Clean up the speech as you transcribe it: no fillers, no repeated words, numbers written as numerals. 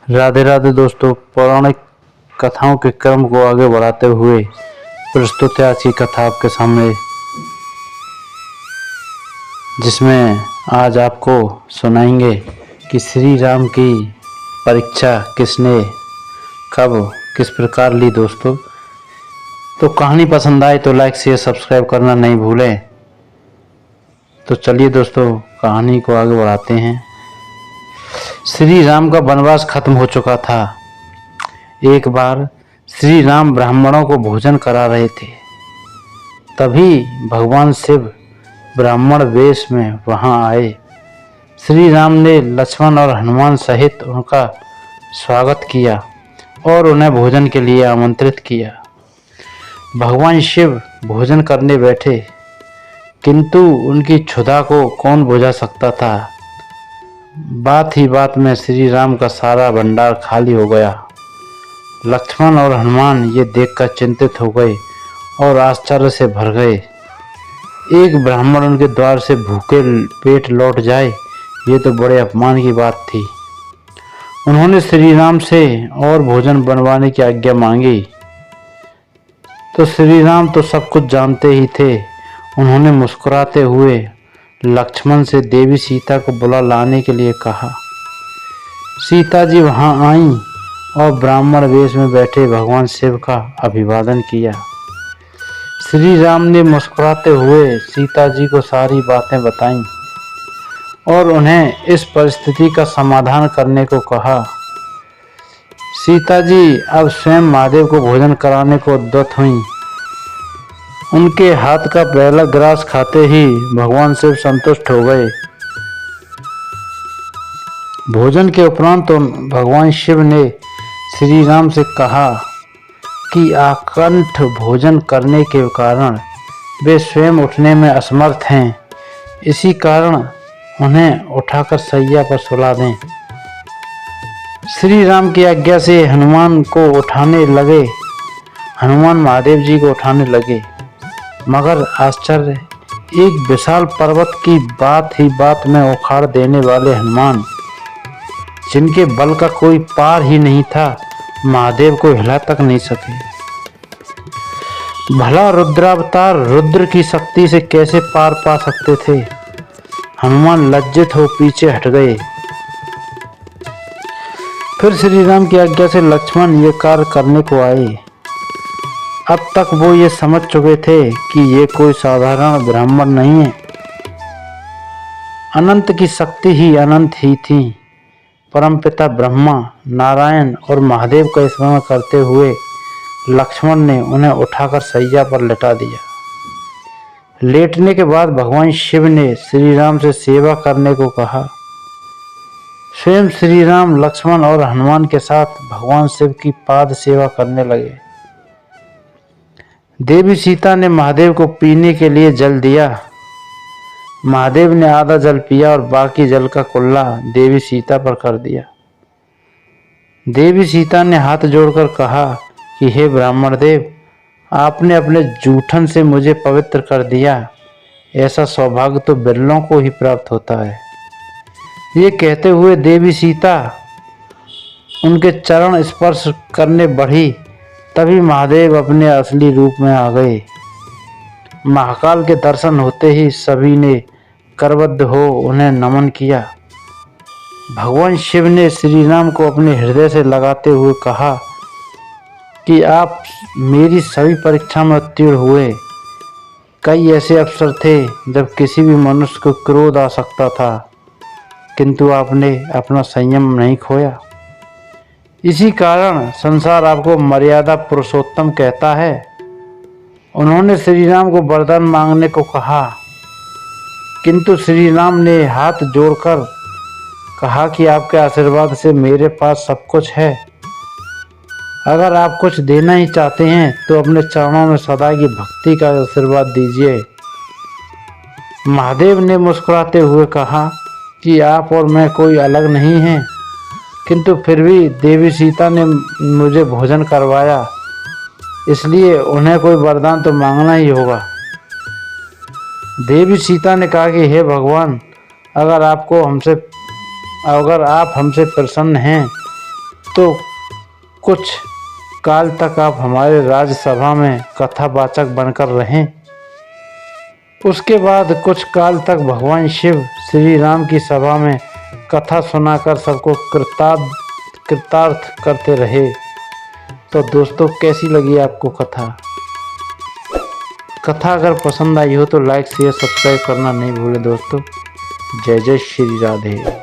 राधे राधे दोस्तों। पौराणिक कथाओं के क्रम को आगे बढ़ाते हुए प्रस्तुत है आज की कथा आपके सामने, जिसमें आज आपको सुनाएंगे कि श्री राम की परीक्षा किसने कब किस प्रकार ली। दोस्तों तो कहानी पसंद आए तो लाइक शेयर सब्सक्राइब करना नहीं भूलें। तो चलिए दोस्तों कहानी को आगे बढ़ाते हैं। श्री राम का वनवास खत्म हो चुका था। एक बार श्री राम ब्राह्मणों को भोजन करा रहे थे, तभी भगवान शिव ब्राह्मण वेश में वहां आए। श्री राम ने लक्ष्मण और हनुमान सहित उनका स्वागत किया और उन्हें भोजन के लिए आमंत्रित किया। भगवान शिव भोजन करने बैठे, किंतु उनकी क्षुधा को कौन बुझा सकता था। बात ही बात में श्री राम का सारा भंडार खाली हो गया। लक्ष्मण और हनुमान ये देखकर चिंतित हो गए और आश्चर्य से भर गए। एक ब्राह्मण उनके द्वार से भूखे पेट लौट जाए, ये तो बड़े अपमान की बात थी। उन्होंने श्री राम से और भोजन बनवाने की आज्ञा मांगी, तो श्री राम तो सब कुछ जानते ही थे। उन्होंने मुस्कुराते हुए लक्ष्मण से देवी सीता को बुला लाने के लिए कहा। सीता जी वहां आईं और ब्राह्मण वेश में बैठे भगवान शिव का अभिवादन किया। श्री राम ने मुस्कुराते हुए सीता जी को सारी बातें बताईं और उन्हें इस परिस्थिति का समाधान करने को कहा। सीता जी अब स्वयं महादेव को भोजन कराने को उद्यत हुईं। उनके हाथ का पहला ग्रास खाते ही भगवान शिव संतुष्ट हो गए। भोजन के उपरांत तो भगवान शिव ने श्री राम से कहा कि आकंठ भोजन करने के कारण वे स्वयं उठने में असमर्थ हैं, इसी कारण उन्हें उठाकर सैया पर सुला दें। श्री राम की आज्ञा से हनुमान को उठाने लगे। हनुमान महादेव जी को उठाने लगे, मगर आश्चर्य, एक विशाल पर्वत की बात ही बात में उखाड़ देने वाले हनुमान, जिनके बल का कोई पार ही नहीं था, महादेव को हिला तक नहीं सके। भला रुद्रावतार रुद्र की शक्ति से कैसे पार पा सकते थे। हनुमान लज्जित हो पीछे हट गए। फिर श्री राम की आज्ञा से लक्ष्मण ये कार्य करने को आए। अब तक वो ये समझ चुके थे कि ये कोई साधारण ब्राह्मण नहीं है। अनंत की शक्ति ही अनंत ही थी। परमपिता ब्रह्मा, नारायण और महादेव का स्मरण करते हुए लक्ष्मण ने उन्हें उठाकर सैया पर लेटा दिया। लेटने के बाद भगवान शिव ने श्री राम से सेवा करने को कहा। स्वयं श्री राम लक्ष्मण और हनुमान के साथ भगवान शिव की पाद सेवा करने लगे। देवी सीता ने महादेव को पीने के लिए जल दिया। महादेव ने आधा जल पिया और बाकी जल का कुल्ला देवी सीता पर कर दिया। देवी सीता ने हाथ जोड़कर कहा कि हे ब्राह्मण देव, आपने अपने जूठन से मुझे पवित्र कर दिया। ऐसा सौभाग्य तो बिरलों को ही प्राप्त होता है। ये कहते हुए देवी सीता उनके चरण स्पर्श करने बढ़ी, तभी महादेव अपने असली रूप में आ गए। महाकाल के दर्शन होते ही सभी ने करबद्ध हो उन्हें नमन किया। भगवान शिव ने श्री राम को अपने हृदय से लगाते हुए कहा कि आप मेरी सभी परीक्षा में उत्तीर्ण हुए। कई ऐसे अवसर थे जब किसी भी मनुष्य को क्रोध आ सकता था, किंतु आपने अपना संयम नहीं खोया। इसी कारण संसार आपको मर्यादा पुरुषोत्तम कहता है। उन्होंने श्री राम को वरदान मांगने को कहा, किंतु श्री राम ने हाथ जोड़कर कहा कि आपके आशीर्वाद से मेरे पास सब कुछ है। अगर आप कुछ देना ही चाहते हैं तो अपने चरणों में सदा की भक्ति का आशीर्वाद दीजिए। महादेव ने मुस्कुराते हुए कहा कि आप और मैं कोई अलग नहीं हैं, किंतु फिर भी देवी सीता ने मुझे भोजन करवाया, इसलिए उन्हें कोई वरदान तो मांगना ही होगा। देवी सीता ने कहा कि हे भगवान, अगर आप हमसे प्रसन्न हैं तो कुछ काल तक आप हमारे राज्यसभा में कथावाचक बनकर रहें। उसके बाद कुछ काल तक भगवान शिव श्री राम की सभा में कथा सुनाकर सबको कृतार्थ करते रहे। तो दोस्तों, कैसी लगी आपको कथा अगर पसंद आई हो तो लाइक शेयर सब्सक्राइब करना नहीं भूलें दोस्तों। जय जय श्री राधे।